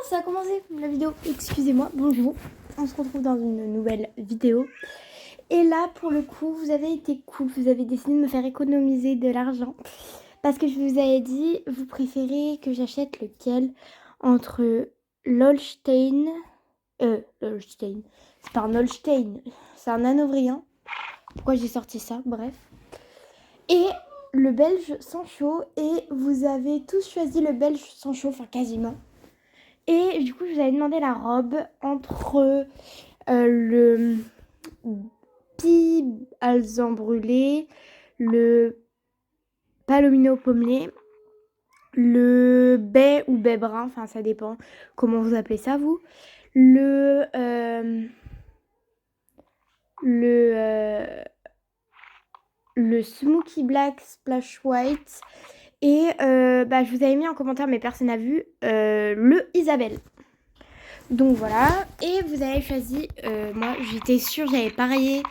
ça a commencé la vidéo, excusez-moi, bonjour, on se retrouve dans une nouvelle vidéo. Et là, pour le coup, vous avez été cool, vous avez décidé de me faire économiser de l'argent. Parce que je vous avais dit, vous préférez que j'achète lequel entre l'Holstein... l'Holstein, c'est pas un Holstein, c'est un Hanovérien. Pourquoi j'ai sorti ça, bref. Et le belge sans chaud, et vous avez tous choisi le belge sans chaud, enfin quasiment. Et du coup, je vous avais demandé la robe entre le pie alezan brûlé, le palomino pommelé, le baie ou baie brun, enfin ça dépend comment vous appelez ça vous, le smoky black splash white et je vous avais mis en commentaire mais personne n'a vu le Isabelle. Donc voilà, et vous avez choisi, moi j'étais sûre, j'avais parié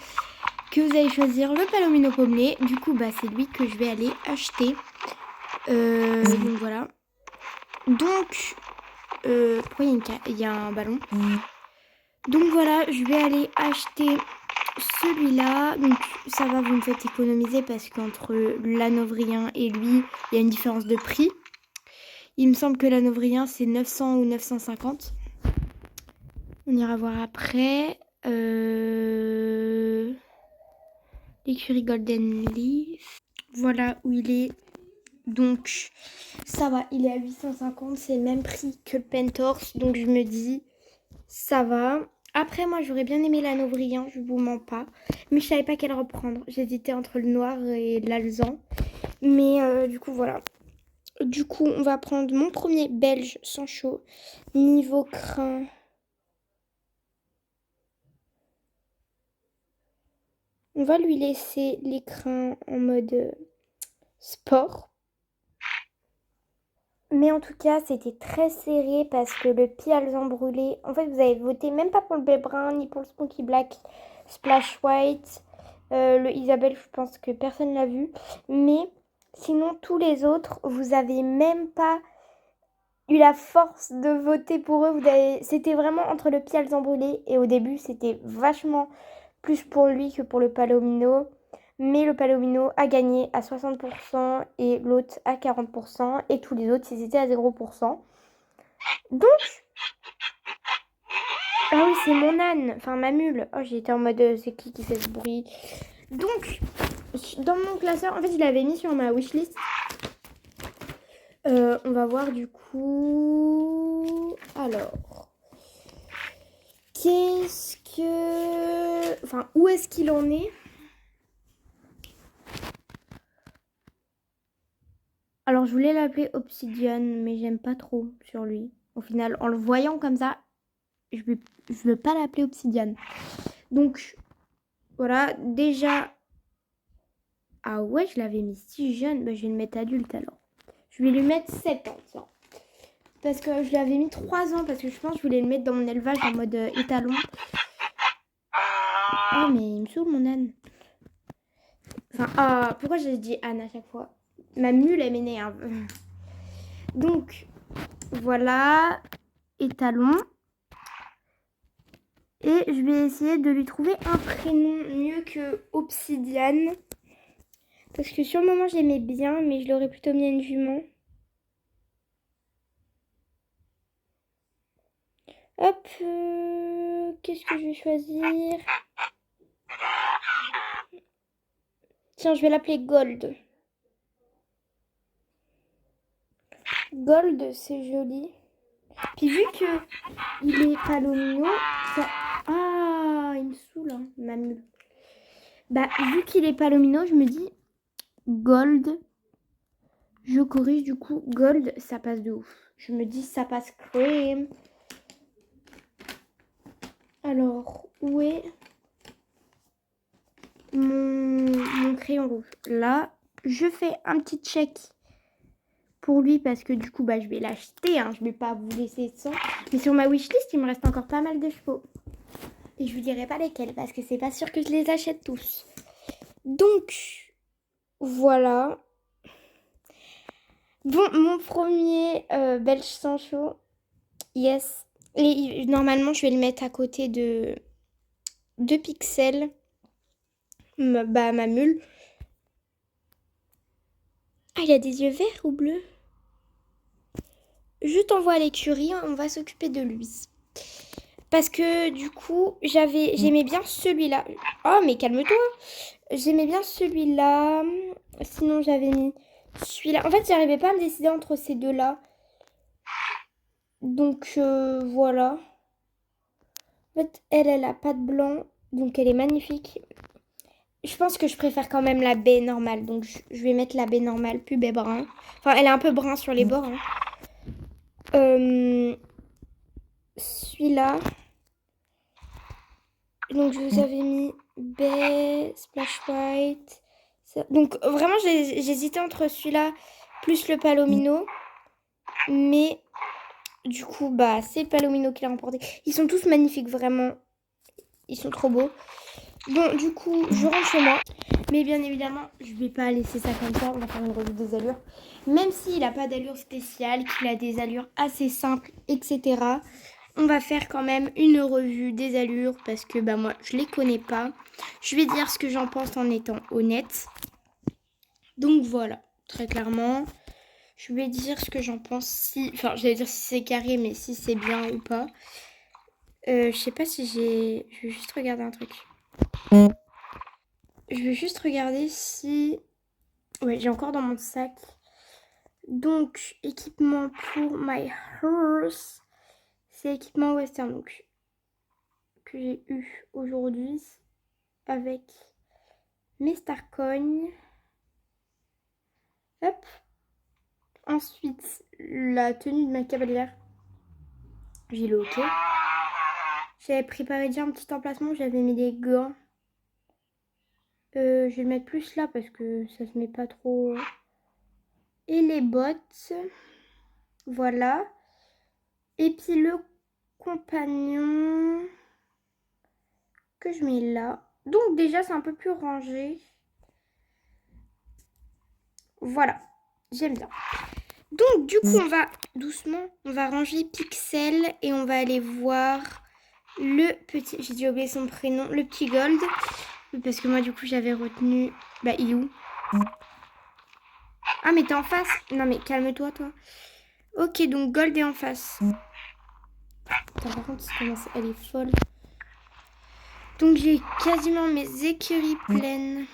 que vous allez choisir le palomino pommelé. Du coup, c'est lui que je vais aller acheter. Donc voilà. Donc, pourquoi il y a un ballon? Donc voilà, je vais aller acheter celui-là. Donc ça va, vous me faites économiser parce qu'entre l'Hanovérien et lui, il y a une différence de prix. Il me semble que l'Hanovérien c'est 900 ou 950. On ira voir après. L'écurie Golden Leaf. Voilà où il est. Donc ça va, il est à 850. C'est le même prix que le Pentorse. Donc je me dis, ça va. Après moi j'aurais bien aimé l'Hanovérien, je vous mens pas. Mais je savais pas quelle reprendre. J'hésitais entre le noir et l'alezan. Mais du coup voilà. Du coup on va prendre mon premier belge sans chaud. Niveau crin. On va lui laisser les crins en mode sport. Mais en tout cas, c'était très serré parce que le pie alezan brûlé... En fait, vous avez voté même pas pour le baie brun, ni pour le smoky black splash white. Le Isabelle, je pense que personne l'a vu. Mais sinon, tous les autres, vous avez même pas eu la force de voter pour eux. C'était vraiment entre le pie alezan brûlé. Et au début, c'était vachement plus pour lui que pour le palomino. Mais le palomino a gagné à 60% et l'autre à 40%. Et tous les autres, ils étaient à 0%. Donc... Ah oui, c'est mon âne. Enfin, ma mule. Oh, j'ai été en mode, c'est qui fait ce bruit? Donc, dans mon classeur, en fait, je l'avais mis sur ma wishlist. On va voir du coup... Alors... Qu'est-ce que... Enfin, où est-ce qu'il en est? Alors, je voulais l'appeler Obsidian, mais j'aime pas trop sur lui. Au final, en le voyant comme ça, je veux pas l'appeler Obsidian. Donc, voilà. Déjà... Ah ouais, je l'avais mis si jeune. Je vais le mettre adulte alors. Je vais lui mettre 7 ans, tiens. Parce que je l'avais mis 3 ans, parce que je pense que je voulais le mettre dans mon élevage en mode étalon. Oh, mais il me saoule mon âne. Enfin, pourquoi j'ai dit âne à chaque fois? Ma mule, elle m'énerve. Donc, voilà. Étalon. Et je vais essayer de lui trouver un prénom mieux que Obsidian. Parce que sur le moment, je l'aimais bien, mais je l'aurais plutôt mis à une jument. Hop, qu'est-ce que je vais choisir? Tiens, je vais l'appeler Gold. Gold, c'est joli. Puis vu que il est palomino, ça... Ah, il me saoule, hein, ma mule. Vu qu'il est palomino, je me dis Gold. Je corrige du coup, Gold, ça passe de ouf. Je me dis ça passe crème. Alors, où est mon crayon rouge? Là, je fais un petit check pour lui parce que du coup, je vais l'acheter. Hein, je vais pas vous laisser sans. Mais sur ma wishlist, il me reste encore pas mal de chevaux. Et je vous dirai pas lesquels parce que c'est pas sûr que je les achète tous. Donc, voilà. Bon, mon premier belge sans chaud. Yes. Et normalement, je vais le mettre à côté de Pixel, ma mule. Ah, il a des yeux verts ou bleus? Je t'envoie à l'écurie, on va s'occuper de lui. Parce que du coup, j'aimais bien celui-là. Oh, mais calme-toi. J'aimais bien celui-là. Sinon, j'avais mis celui-là. En fait, j'arrivais pas à me décider entre ces deux-là. Donc, voilà. En fait, elle a pas de blanc. Donc, elle est magnifique. Je pense que je préfère quand même la baie normale. Donc, je vais mettre la baie normale, plus baie brun. Enfin, elle est un peu brun sur les bords. Hein. Celui-là. Donc, je vous avais mis baie, splash white. Ça. Donc, vraiment, j'hésitais entre celui-là plus le palomino. Mais, du coup, bah, c'est le palomino qui l'a remporté. Ils sont tous magnifiques, vraiment. Ils sont trop beaux. Bon, du coup, je rentre chez moi. Mais bien évidemment, je vais pas laisser ça comme ça. On va faire une revue des allures. Même s'il n'a pas d'allure spéciale, qu'il a des allures assez simples, etc. On va faire quand même une revue des allures parce que bah, moi, je les connais pas. Je vais dire ce que j'en pense en étant honnête. Donc voilà, très clairement. Je vais dire ce que j'en pense si... Enfin, j'allais dire si c'est carré, mais si c'est bien ou pas. Je sais pas si j'ai... Je vais juste regarder un truc. Je vais juste regarder si... Ouais, j'ai encore dans mon sac. Donc, équipement pour my horse. C'est équipement western, donc, que j'ai eu aujourd'hui avec mes Starcoins. Hop. Ensuite, la tenue de ma cavalière. J'ai le hockey. J'avais préparé déjà un petit emplacement, j'avais mis des gants. Je vais le mettre plus là parce que ça se met pas trop. Et les bottes. Voilà. Et puis le compagnon que je mets là. Donc déjà, c'est un peu plus rangé. Voilà. J'aime bien. Donc du coup, on va doucement, on va ranger Pixel et on va aller voir le petit, j'ai dû oublier son prénom, le petit Gold. Parce que moi, du coup, j'avais retenu... Bah, il est où? Ah, mais t'es en face? Non, mais calme-toi, toi. Ok, donc Gold est en face. Attends, par contre, elle est folle. Donc, j'ai quasiment mes écuries pleines.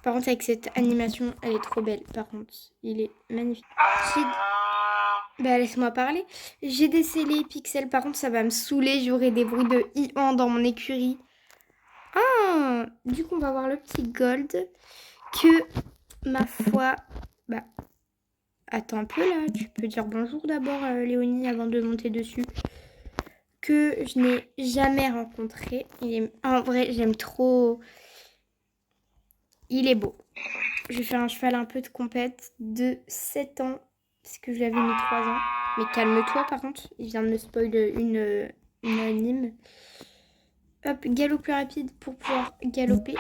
Par contre, avec cette animation, elle est trop belle. Par contre, il est magnifique. Bah, laisse-moi parler. J'ai décelé Pixel. Par contre, ça va me saouler. J'aurai des bruits de i-an dans mon écurie. Ah, du coup, on va voir le petit Gold. Que, ma foi... Bah, attends un peu là. Tu peux dire bonjour d'abord, Léonie, avant de monter dessus. Que je n'ai jamais rencontré. En vrai, j'aime trop... Il est beau. Je vais faire un cheval un peu de compète de 7 ans. Parce que je l'avais mis 3 ans. Mais calme-toi par contre. Il vient de me spoil une anime. Hop, galop plus rapide pour pouvoir galoper.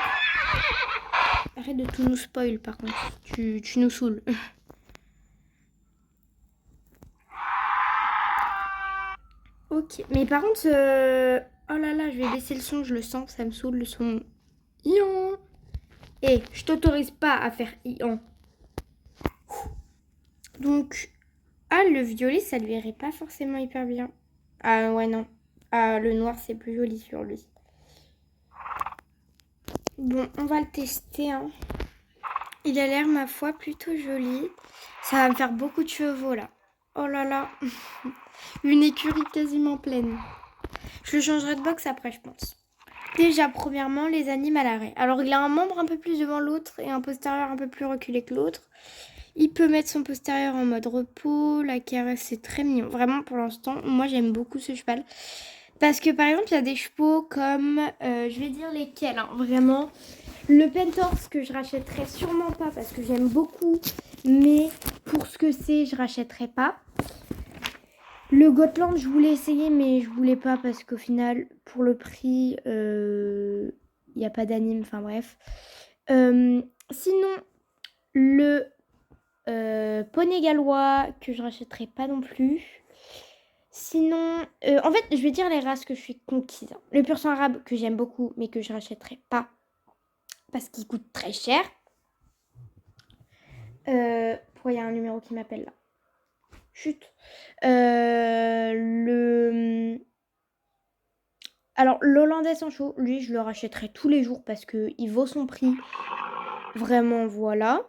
Arrête de tout nous spoil par contre. Tu nous saoules. Ok. Mais par contre... Oh là là, je vais baisser le son. Je le sens. Ça me saoule le son. Ion. Eh, je t'autorise pas à faire Ion. Donc... Ah, le violet, ça lui irait pas forcément hyper bien. Ah ouais, non. Ah, le noir, c'est plus joli sur lui. Bon, on va le tester. Hein. Il a l'air, ma foi, plutôt joli. Ça va me faire beaucoup de chevaux, là. Oh là là. Une écurie quasiment pleine. Je le changerai de box après, je pense. Déjà, premièrement, les animes à l'arrêt. Alors, il a un membre un peu plus devant l'autre et un postérieur un peu plus reculé que l'autre. Il peut mettre son postérieur en mode repos. La caresse, c'est très mignon. Vraiment, pour l'instant, moi, j'aime beaucoup ce cheval. Parce que, par exemple, il y a des chevaux comme... je vais dire lesquels, hein, vraiment. Le Pentorse que je rachèterai sûrement pas parce que j'aime beaucoup. Mais pour ce que c'est, je rachèterai pas. Le Gotland, je voulais essayer, mais je voulais pas parce qu'au final, pour le prix, il n'y a pas d'anime. Enfin bref. Sinon, le Poney gallois que je rachèterai pas non plus. Sinon, en fait, je vais dire les races que je suis conquise. Le pur sang arabe que j'aime beaucoup, mais que je rachèterai pas parce qu'il coûte très cher. Pourquoi il y a un numéro qui m'appelle là? Chut. Alors, l'hollandais sans chaud, lui, je le rachèterai tous les jours parce qu'il vaut son prix. Vraiment, voilà.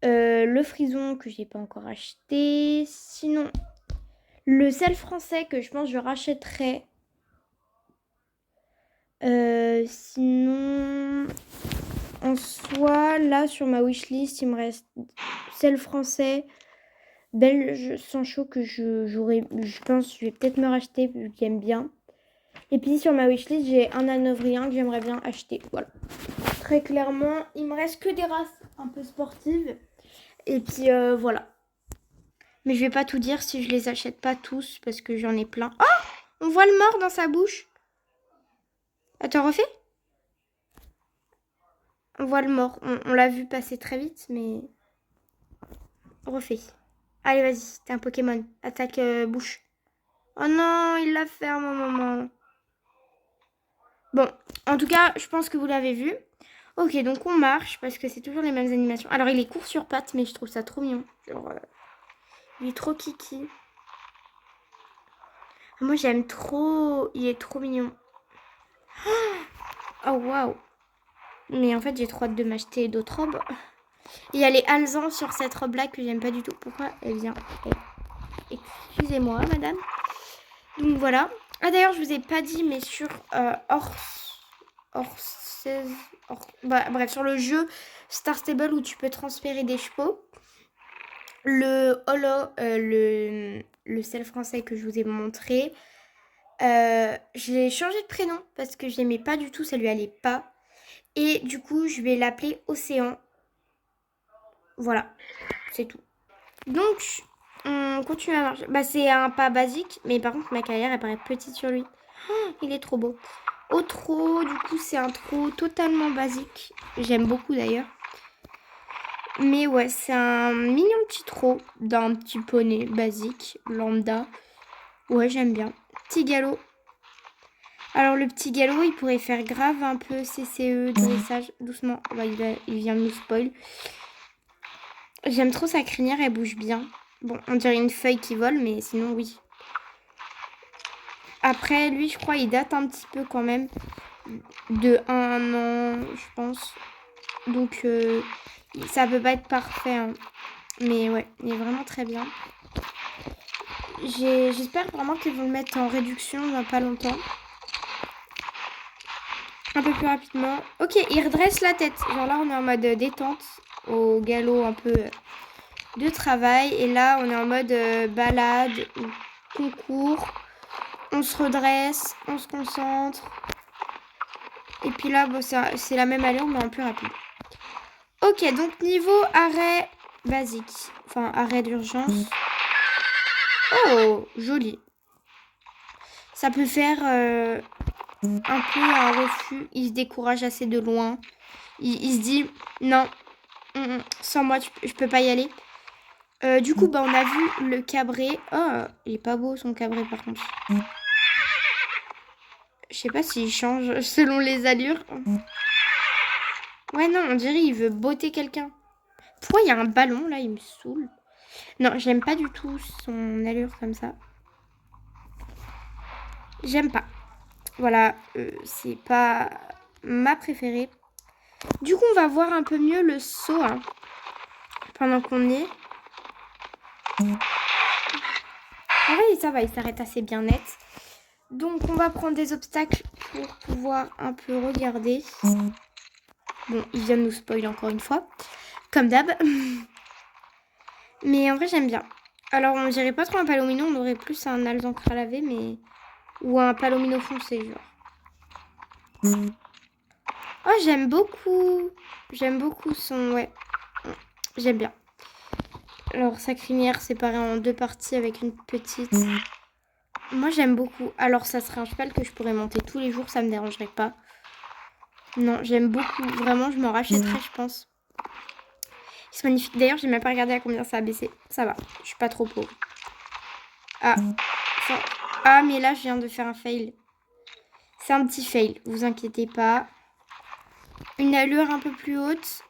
Le frison que j'ai pas encore acheté. Sinon, le sel français que je pense que je rachèterai. Sinon, en soi, là, sur ma wishlist, il me reste sel français, belge sans chaud que je pense je vais peut-être me racheter vu que j'aime bien. Et puis sur ma wishlist, j'ai un hanovrien que j'aimerais bien acheter. Voilà. Très clairement, il me reste que des races un peu sportives. Et puis voilà. Mais je vais pas tout dire si je les achète pas tous parce que j'en ai plein. Oh, on voit le mort dans sa bouche. Attends, refais. On voit le mort. On l'a vu passer très vite, mais... Refais. Allez, vas-y, t'es un Pokémon. Attaque bouche. Oh non, il la ferme au moment. Bon, en tout cas, je pense que vous l'avez vu. Ok, donc on marche parce que c'est toujours les mêmes animations. Alors, il est court sur pattes, mais je trouve ça trop mignon. Genre, il est trop kiki. Moi, j'aime trop. Il est trop mignon. Oh, waouh. Mais en fait, j'ai trop hâte de m'acheter d'autres robes. Il y a les alezans sur cette robe-là que j'aime pas du tout. Pourquoi elle vient? Excusez-moi, madame. Donc, voilà. Ah, d'ailleurs, je vous ai pas dit, mais sur bref, sur le jeu Star Stable où tu peux transférer des chevaux, le sel français que je vous ai montré, j'ai changé de prénom parce que je l'aimais pas du tout, ça lui allait pas. Et du coup, je vais l'appeler Océan. Voilà, c'est tout. Donc, on continue à marcher. Bah, c'est un pas basique, mais par contre, ma carrière, elle paraît petite sur lui. Oh, il est trop beau. Au trot, du coup, c'est un trot totalement basique. J'aime beaucoup d'ailleurs. Mais ouais, c'est un mignon petit trot d'un petit poney basique, lambda. Ouais, j'aime bien. Petit galop. Alors, le petit galop, il pourrait faire grave un peu CCE, dressage, doucement. Bah, il vient de nous spoil. J'aime trop sa crinière, elle bouge bien. Bon, on dirait une feuille qui vole, mais sinon, oui. Après, lui, je crois, il date un petit peu quand même. De 1 an, je pense. Donc, ça peut pas être parfait. Hein. Mais ouais, il est vraiment très bien. J'espère vraiment qu'ils vont le mettre en réduction dans pas longtemps. Un peu plus rapidement. Ok, il redresse la tête. Genre là, on est en mode détente. Au galop un peu de travail. Et là, on est en mode balade ou concours. On se redresse, on se concentre. Et puis là, bon, c'est la même allure, mais en plus rapide. Ok, donc niveau arrêt basique. Enfin, arrêt d'urgence. Oh, joli. Ça peut faire un peu un refus. Il se décourage assez de loin. Il se dit, non, sans moi, je peux pas y aller. Du coup, bah, on a vu le cabré. Oh, il est pas beau son cabré par contre. Je sais pas s'il change selon les allures. Ouais, non, on dirait qu'il veut botter quelqu'un. Pourquoi il y a un ballon là? Il me saoule. Non, j'aime pas du tout son allure comme ça. J'aime pas. Voilà, c'est pas ma préférée. Du coup, on va voir un peu mieux le saut hein, pendant qu'on y est. Ah oui, ça va, il s'arrête assez bien net. Donc, on va prendre des obstacles pour pouvoir un peu regarder. Bon, il vient de nous spoiler encore une fois, comme d'hab. Mais en vrai, j'aime bien. Alors, on dirait pas trop un palomino, on aurait plus un alzancre à laver, mais... Ou un palomino foncé, genre. Oh, j'aime beaucoup. J'aime beaucoup son... Ouais, j'aime bien. Alors, sa crinière séparée en 2 parties avec une petite... Moi, j'aime beaucoup. Alors, ça serait un cheval que je pourrais monter tous les jours, ça me dérangerait pas. Non, j'aime beaucoup. Vraiment, je m'en rachèterais, je pense. Ils sont magnifiques. D'ailleurs, j'ai même pas regardé à combien ça a baissé. Ça va, je suis pas trop pauvre. Ah, ah, mais là, je viens de faire un fail. C'est un petit fail, vous inquiétez pas. Une allure un peu plus haute.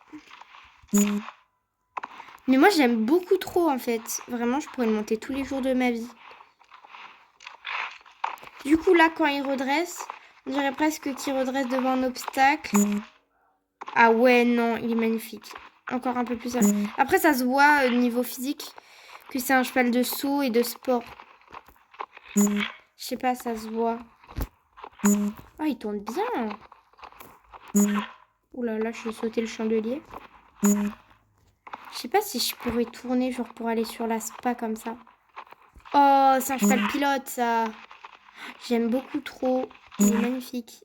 Mais moi, j'aime beaucoup trop, en fait. Vraiment, je pourrais le monter tous les jours de ma vie. Du coup, là, quand il redresse, on dirait presque qu'il redresse devant un obstacle. Ah ouais, non, il est magnifique. Encore un peu plus. Après, ça se voit, niveau physique, que c'est un cheval de saut et de sport. Je sais pas, ça se voit. Oh, il tourne bien. Ouh là là, je vais sauter le chandelier. Je sais pas si je pourrais tourner, genre pour aller sur la spa comme ça. Oh, c'est un cheval pilote, ça. J'aime beaucoup trop. Il est magnifique.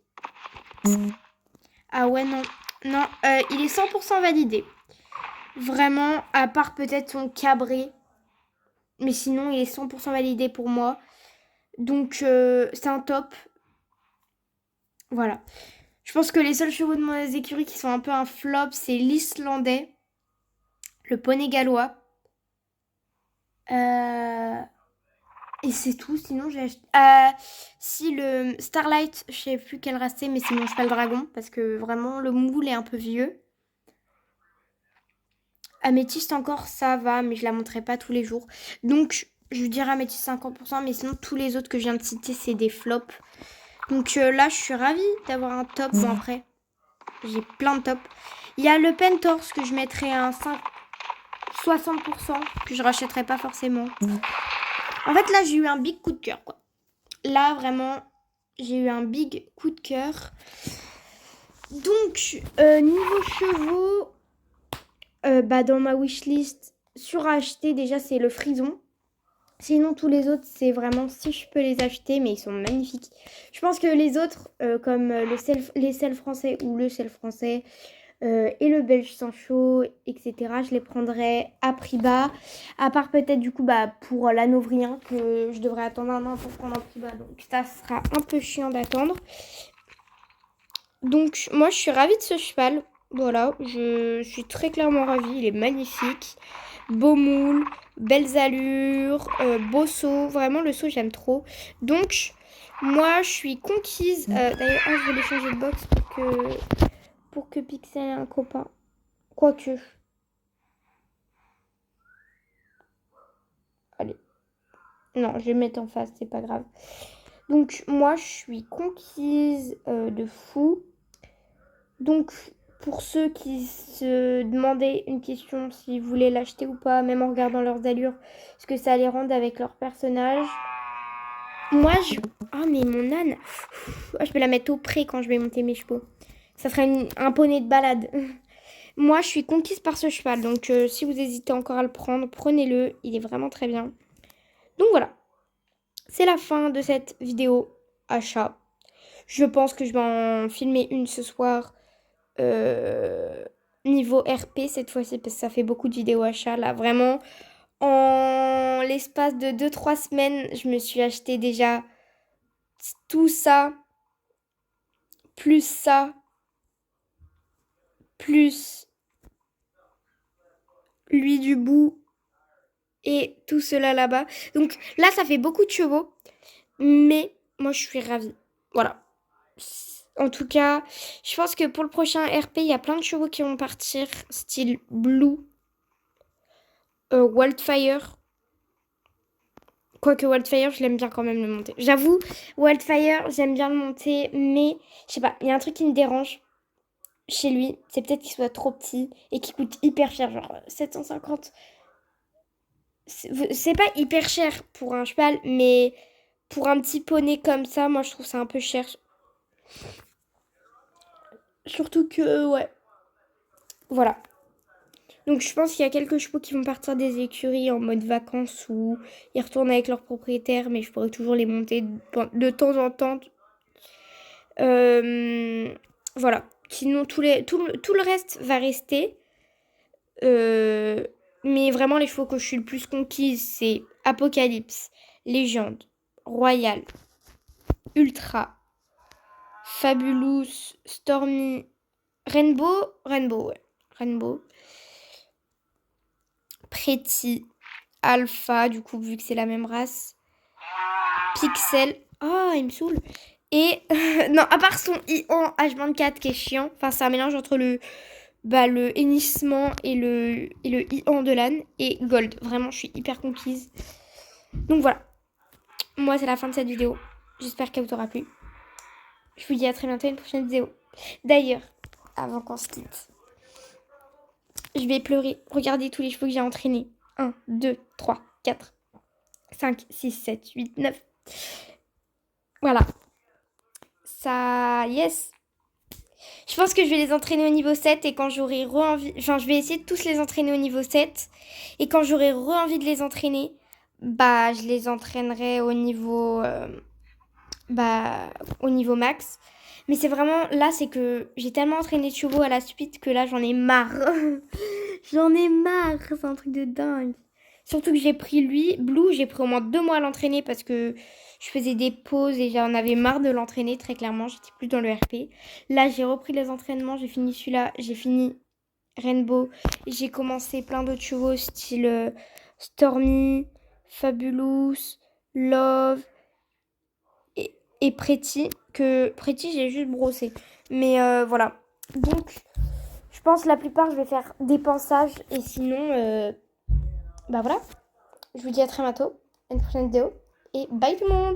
Ah ouais, non. Non, il est 100% validé. Vraiment, à part peut-être son cabré. Mais sinon, il est 100% validé pour moi. Donc, c'est un top. Voilà. Je pense que les seuls chevaux de mes écuries qui sont un peu un flop, c'est l'Islandais, le poney gallois. Et c'est tout. Sinon, j'ai acheté... si le Starlight, je sais plus quelle race c'est, mais c'est mon cheval dragon. Parce que vraiment, le moule est un peu vieux. Améthyste encore, ça va, mais je la montrerai pas tous les jours. Donc, je dirais Améthyste 50%, mais sinon, tous les autres que je viens de citer, c'est des flops. Donc là, je suis ravie d'avoir un top. Bon, après, j'ai plein de tops. Il y a le Pentorse que je mettrai à un 60%, que je rachèterai pas forcément. En fait, là, j'ai eu un big coup de cœur, quoi. Là, vraiment, j'ai eu un big coup de cœur. Donc, niveau chevaux, dans ma wishlist, suracheté, déjà, c'est le frison. Sinon, tous les autres, c'est vraiment si je peux les acheter, mais ils sont magnifiques. Je pense que les autres, comme les sels français ou le sel français et le belge Sancho, etc., je les prendrai à prix bas. À part peut-être du coup pour l'anovrien, que je devrais attendre un an pour prendre un prix bas. Donc ça sera un peu chiant d'attendre. Donc moi, je suis ravie de ce cheval. Voilà, je suis très clairement ravie. Il est magnifique. Beau moule, belles allures, beau saut. Vraiment, le saut, j'aime trop. Donc, moi, je suis conquise. D'ailleurs, je vais les changer de box pour que Pixel ait un copain. Quoique. Allez. Non, je vais mettre en face, c'est pas grave. Donc, moi, je suis conquise de fou. Donc, pour ceux qui se demandaient une question, s'ils voulaient l'acheter ou pas, même en regardant leurs allures, ce que ça allait rendre avec leur personnage. Moi, Ah, mais mon âne. Je peux la mettre au pré quand je vais monter mes chevaux. Ça serait un poney de balade. Moi, je suis conquise par ce cheval. Donc, si vous hésitez encore à le prendre, prenez-le. Il est vraiment très bien. Donc, voilà. C'est la fin de cette vidéo achat. Je pense que je vais en filmer une ce soir. Niveau RP cette fois-ci, parce que ça fait beaucoup de vidéos achats. Là, vraiment, en l'espace de 2-3 semaines, je me suis acheté déjà tout ça. Plus ça. Plus lui du bout et tout cela là-bas. Donc là, ça fait beaucoup de chevaux, mais moi, je suis ravie. Voilà. En tout cas, je pense que pour le prochain RP, il y a plein de chevaux qui vont partir, style Blue, Wildfire. Quoique Wildfire, je l'aime bien quand même le monter. J'avoue, Wildfire, j'aime bien le monter, mais je sais pas, il y a un truc qui me dérange chez lui, c'est peut-être qu'il soit trop petit et qu'il coûte hyper cher, genre 750. C'est pas hyper cher pour un cheval, mais pour un petit poney comme ça, moi je trouve ça un peu cher. Surtout que, ouais. Voilà. Donc je pense qu'il y a quelques chevaux qui vont partir des écuries en mode vacances ou ils retournent avec leur propriétaire, mais je pourrais toujours les monter de temps en temps. Voilà. Sinon, tout le reste va rester. Mais vraiment, les chevaux que je suis le plus conquise, c'est Apocalypse, Légende, Royal, Ultra, Fabulous, Stormy, Rainbow, ouais. Rainbow. Pretty, Alpha, du coup, vu que c'est la même race. Pixel. Oh, il me saoule. Et non, à part son Ian H24 qui est chiant. Enfin, c'est un mélange entre le hennissement et le Ian de l'âne. Et Gold. Vraiment, je suis hyper conquise. Donc voilà. Moi, c'est la fin de cette vidéo. J'espère qu'elle vous aura plu. Je vous dis à très bientôt à une prochaine vidéo. D'ailleurs, avant qu'on se quitte, je vais pleurer. Regardez tous les chevaux que j'ai entraînés. 1, 2, 3, 4, 5, 6, 7, 8, 9. Voilà. Ça, yes. Je pense que je vais les entraîner au niveau 7 et quand j'aurai re-envie... Enfin, je vais essayer de tous les entraîner au niveau 7. Et quand j'aurai re-envie de les entraîner, je les entraînerai au niveau... au niveau max. Mais c'est vraiment... Là, c'est que j'ai tellement entraîné de chevaux à la suite que là, j'en ai marre. J'en ai marre. C'est un truc de dingue. Surtout que j'ai pris lui, Blue, j'ai pris au moins 2 mois à l'entraîner parce que je faisais des pauses et j'en avais marre de l'entraîner, très clairement. J'étais plus dans le RP. Là, j'ai repris les entraînements, j'ai fini celui-là, j'ai fini Rainbow. J'ai commencé plein d'autres chevaux, style Stormy, Fabulous, Love et Pretty. Que Pretty, j'ai juste brossé. Mais voilà. Donc, je pense la plupart, je vais faire des pensages et sinon... voilà, je vous dis à très bientôt, à une prochaine vidéo et bye tout le monde.